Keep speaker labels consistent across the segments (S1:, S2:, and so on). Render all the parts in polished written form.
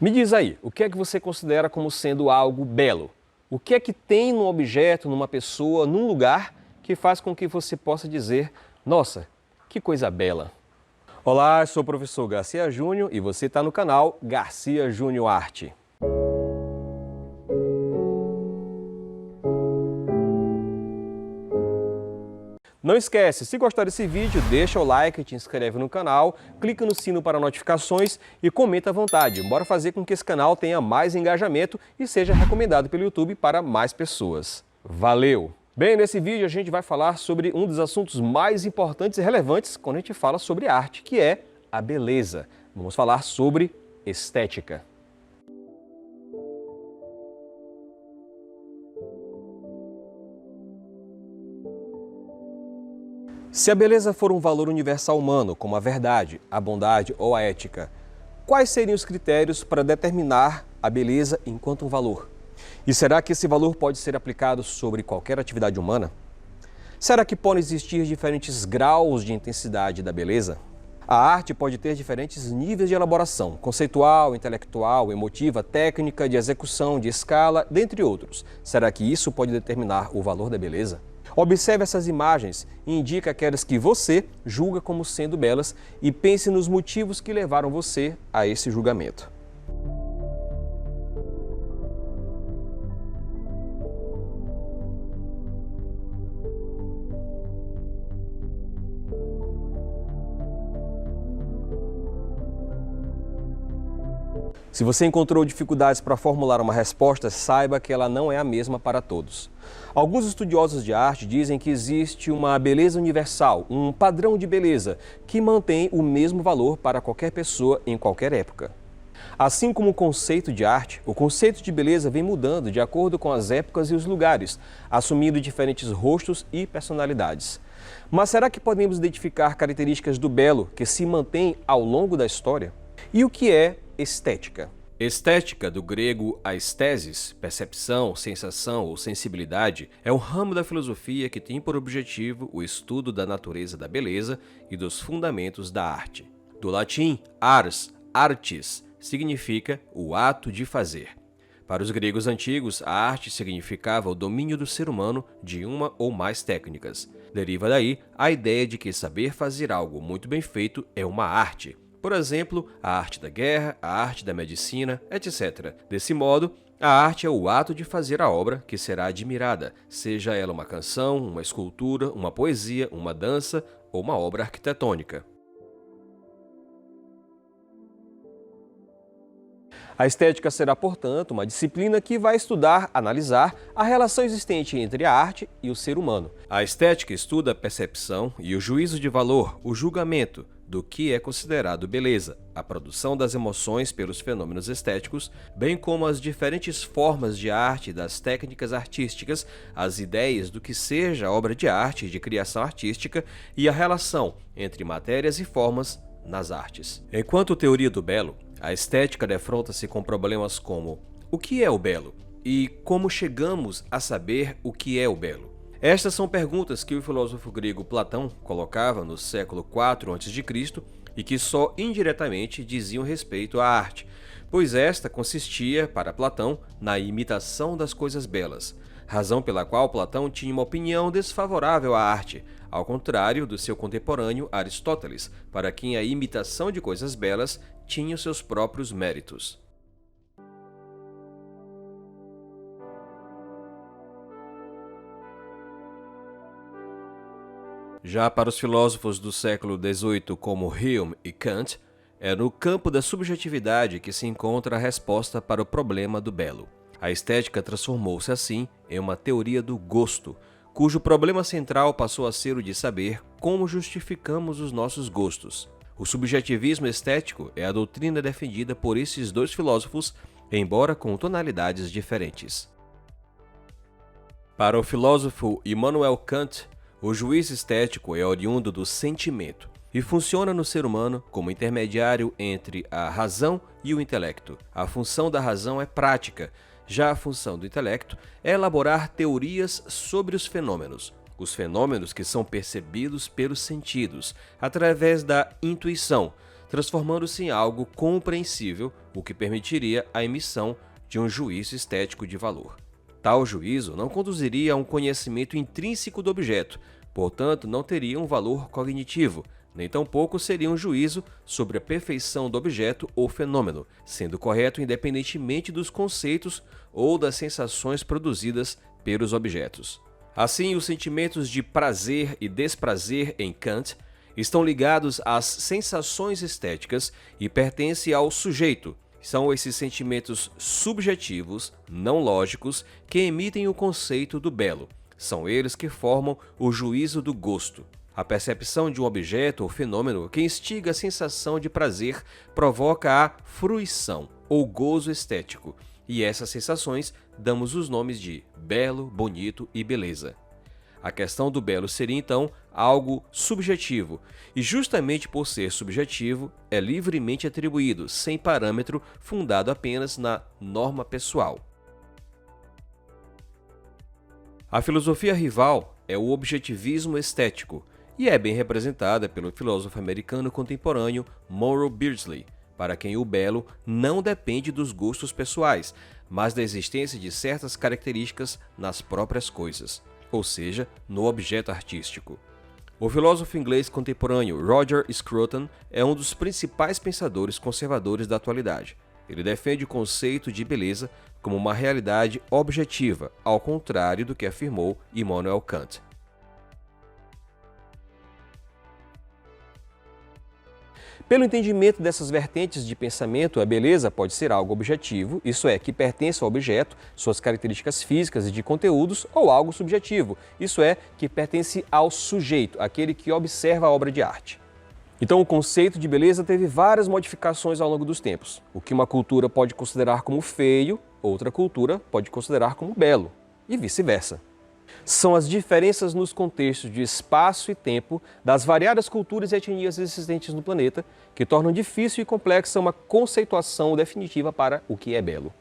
S1: Me diz aí, o que é que você considera como sendo algo belo? O que é que tem num objeto, numa pessoa, num lugar que faz com que você possa dizer, nossa, que coisa bela? Olá, eu sou o professor Garcia Júnior e você está no canal Garcia Júnior Arte. Não esquece, se gostar desse vídeo, deixa o like, te inscreve no canal, clica no sino para notificações e comenta à vontade. Bora fazer com que esse canal tenha mais engajamento e seja recomendado pelo YouTube para mais pessoas. Valeu! Bem, nesse vídeo a gente vai falar sobre um dos assuntos mais importantes e relevantes quando a gente fala sobre arte, que é a beleza. Vamos falar sobre estética. Se a beleza for um valor universal humano, como a verdade, a bondade ou a ética, quais seriam os critérios para determinar a beleza enquanto um valor? E será que esse valor pode ser aplicado sobre qualquer atividade humana? Será que podem existir diferentes graus de intensidade da beleza? A arte pode ter diferentes níveis de elaboração, conceitual, intelectual, emotiva, técnica, de execução, de escala, dentre outros. Será que isso pode determinar o valor da beleza? Observe essas imagens e indique aquelas que você julga como sendo belas e pense nos motivos que levaram você a esse julgamento. Se você encontrou dificuldades para formular uma resposta, saiba que ela não é a mesma para todos. Alguns estudiosos de arte dizem que existe uma beleza universal, um padrão de beleza, que mantém o mesmo valor para qualquer pessoa em qualquer época. Assim como o conceito de arte, o conceito de beleza vem mudando de acordo com as épocas e os lugares, assumindo diferentes rostos e personalidades. Mas será que podemos identificar características do belo que se mantêm ao longo da história? E o que é estética? Estética, do grego aesthesis, percepção, sensação ou sensibilidade, é um ramo da filosofia que tem por objetivo o estudo da natureza da beleza e dos fundamentos da arte. Do latim ars, artis, significa o ato de fazer. Para os gregos antigos, a arte significava o domínio do ser humano de uma ou mais técnicas. Deriva daí a ideia de que saber fazer algo muito bem feito é uma arte. Por exemplo, a arte da guerra, a arte da medicina, etc. Desse modo, a arte é o ato de fazer a obra que será admirada, seja ela uma canção, uma escultura, uma poesia, uma dança ou uma obra arquitetônica. A estética será, portanto, uma disciplina que vai estudar, analisar a relação existente entre a arte e o ser humano. A estética estuda a percepção e o juízo de valor, o julgamento do que é considerado beleza, a produção das emoções pelos fenômenos estéticos, bem como as diferentes formas de arte e das técnicas artísticas, as ideias do que seja obra de arte e de criação artística e a relação entre matérias e formas nas artes. Enquanto teoria do belo, a estética defronta-se com problemas como o que é o belo e como chegamos a saber o que é o belo. Estas são perguntas que o filósofo grego Platão colocava no século IV a.C. e que só indiretamente diziam respeito à arte, pois esta consistia, para Platão, na imitação das coisas belas, razão pela qual Platão tinha uma opinião desfavorável à arte, ao contrário do seu contemporâneo Aristóteles, para quem a imitação de coisas belas tinha os seus próprios méritos. Já para os filósofos do século XVIII, como Hume e Kant, é no campo da subjetividade que se encontra a resposta para o problema do belo. A estética transformou-se assim em uma teoria do gosto, cujo problema central passou a ser o de saber como justificamos os nossos gostos. O subjetivismo estético é a doutrina defendida por esses dois filósofos, embora com tonalidades diferentes. Para o filósofo Immanuel Kant, o juízo estético é oriundo do sentimento e funciona no ser humano como intermediário entre a razão e o intelecto. A função da razão é prática, já a função do intelecto é elaborar teorias sobre os fenômenos que são percebidos pelos sentidos, através da intuição, transformando-se em algo compreensível, o que permitiria a emissão de um juízo estético de valor. Tal juízo não conduziria a um conhecimento intrínseco do objeto, portanto, não teria um valor cognitivo, nem tampouco seria um juízo sobre a perfeição do objeto ou fenômeno, sendo correto independentemente dos conceitos ou das sensações produzidas pelos objetos. Assim, os sentimentos de prazer e desprazer em Kant estão ligados às sensações estéticas e pertencem ao sujeito. São esses sentimentos subjetivos, não lógicos, que emitem o conceito do belo. São eles que formam o juízo do gosto. A percepção de um objeto ou fenômeno que instiga a sensação de prazer provoca a fruição ou gozo estético, e essas sensações damos os nomes de belo, bonito e beleza. A questão do belo seria então algo subjetivo, e justamente por ser subjetivo, é livremente atribuído, sem parâmetro, fundado apenas na norma pessoal. A filosofia rival é o objetivismo estético, e é bem representada pelo filósofo americano contemporâneo Morrow Beardsley, para quem o belo não depende dos gostos pessoais, mas da existência de certas características nas próprias coisas, ou seja, no objeto artístico. O filósofo inglês contemporâneo Roger Scruton é um dos principais pensadores conservadores da atualidade. Ele defende o conceito de beleza como uma realidade objetiva, ao contrário do que afirmou Immanuel Kant. Pelo entendimento dessas vertentes de pensamento, a beleza pode ser algo objetivo, isso é, que pertence ao objeto, suas características físicas e de conteúdos, ou algo subjetivo, isso é, que pertence ao sujeito, aquele que observa a obra de arte. Então, o conceito de beleza teve várias modificações ao longo dos tempos. O que uma cultura pode considerar como feio, outra cultura pode considerar como belo, e vice-versa. São as diferenças nos contextos de espaço e tempo das variadas culturas e etnias existentes no planeta que tornam difícil e complexa uma conceituação definitiva para o que é belo.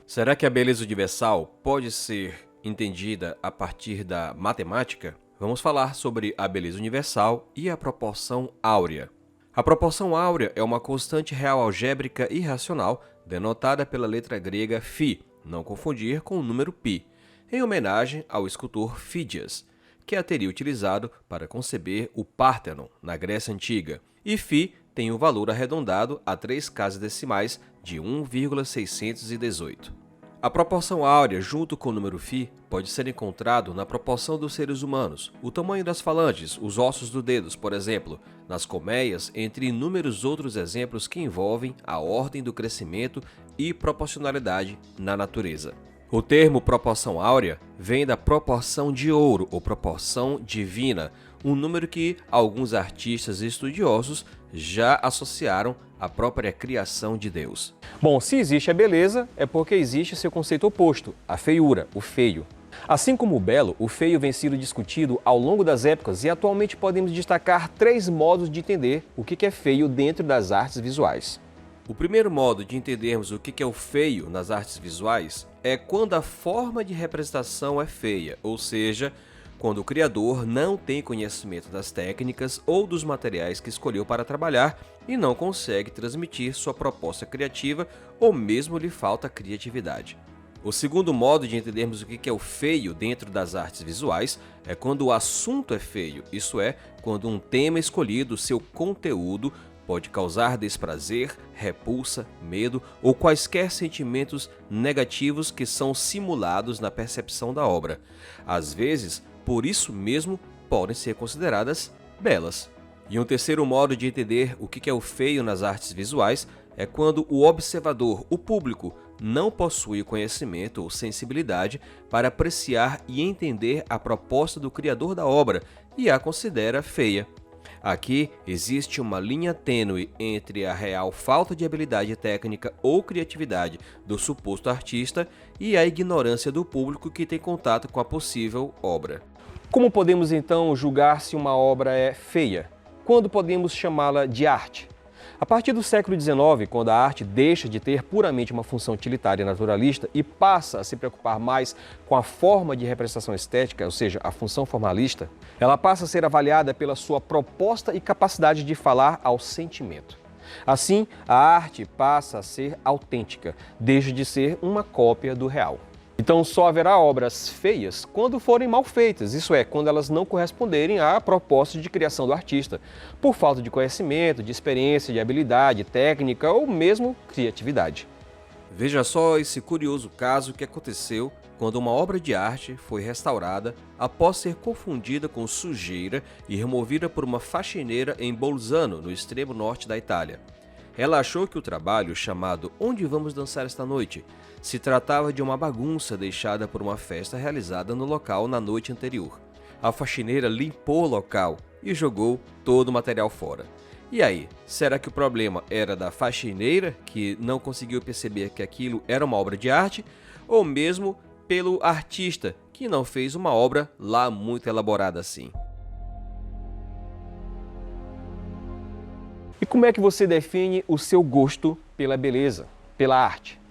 S1: Será que a beleza universal pode ser entendida a partir da matemática? Vamos falar sobre a beleza universal e a proporção áurea. A proporção áurea é uma constante real algébrica irracional denotada pela letra grega φ, não confundir com o número π, em homenagem ao escultor Fídias, que a teria utilizado para conceber o Pártenon, na Grécia Antiga, e φ tem um valor arredondado a 3 casas decimais de 1,618. A proporção áurea, junto com o número φ, pode ser encontrado na proporção dos seres humanos, o tamanho das falanges, os ossos dos dedos, por exemplo, nas colmeias, entre inúmeros outros exemplos que envolvem a ordem do crescimento e proporcionalidade na natureza. O termo proporção áurea vem da proporção de ouro ou proporção divina, um número que alguns artistas e estudiosos já associaram à própria criação de Deus. Bom, se existe a beleza, é porque existe seu conceito oposto, a feiura, o feio. Assim como o belo, o feio vem sendo discutido ao longo das épocas e atualmente podemos destacar 3 modos de entender o que é feio dentro das artes visuais. O primeiro modo de entendermos o que é o feio nas artes visuais é quando a forma de representação é feia, ou seja, quando o criador não tem conhecimento das técnicas ou dos materiais que escolheu para trabalhar e não consegue transmitir sua proposta criativa ou mesmo lhe falta criatividade. O segundo modo de entendermos o que é o feio dentro das artes visuais é quando o assunto é feio, isso é, quando um tema escolhido, seu conteúdo, pode causar desprazer, repulsa, medo ou quaisquer sentimentos negativos que são simulados na percepção da obra. Às vezes, por isso mesmo, podem ser consideradas belas. E um terceiro modo de entender o que é o feio nas artes visuais é quando o observador, o público, não possui conhecimento ou sensibilidade para apreciar e entender a proposta do criador da obra e a considera feia. Aqui existe uma linha tênue entre a real falta de habilidade técnica ou criatividade do suposto artista e a ignorância do público que tem contato com a possível obra. Como podemos então julgar se uma obra é feia? Quando podemos chamá-la de arte? A partir do século XIX, quando a arte deixa de ter puramente uma função utilitária e naturalista e passa a se preocupar mais com a forma de representação estética, ou seja, a função formalista, ela passa a ser avaliada pela sua proposta e capacidade de falar ao sentimento. Assim, a arte passa a ser autêntica, deixa de ser uma cópia do real. Então só haverá obras feias quando forem mal feitas, isso é, quando elas não corresponderem à proposta de criação do artista, por falta de conhecimento, de experiência, de habilidade, técnica ou mesmo criatividade. Veja só esse curioso caso que aconteceu quando uma obra de arte foi restaurada após ser confundida com sujeira e removida por uma faxineira em Bolzano, no extremo norte da Itália. Ela achou que o trabalho, chamado Onde Vamos Dançar Esta Noite, se tratava de uma bagunça deixada por uma festa realizada no local na noite anterior. A faxineira limpou o local e jogou todo o material fora. E aí, será que o problema era da faxineira, que não conseguiu perceber que aquilo era uma obra de arte, ou mesmo pelo artista, que não fez uma obra lá muito elaborada assim? E como é que você define o seu gosto pela beleza, pela arte?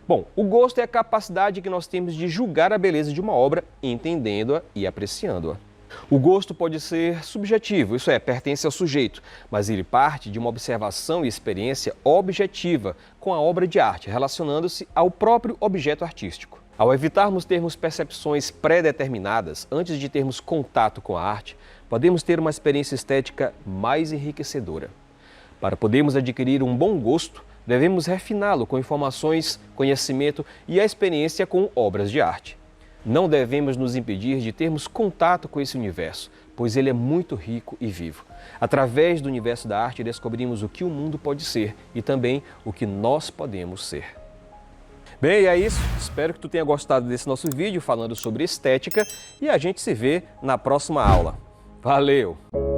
S1: Bom, o gosto é a capacidade que nós temos de julgar a beleza de uma obra, entendendo-a e apreciando-a. O gosto pode ser subjetivo, isso é, pertence ao sujeito, mas ele parte de uma observação e experiência objetiva com a obra de arte, relacionando-se ao próprio objeto artístico. Ao evitarmos termos percepções pré-determinadas antes de termos contato com a arte, podemos ter uma experiência estética mais enriquecedora. Para podermos adquirir um bom gosto, devemos refiná-lo com informações, conhecimento e a experiência com obras de arte. Não devemos nos impedir de termos contato com esse universo, pois ele é muito rico e vivo. Através do universo da arte, descobrimos o que o mundo pode ser e também o que nós podemos ser. Bem, é isso. Espero que tu tenha gostado desse nosso vídeo falando sobre estética e a gente se vê na próxima aula. Valeu!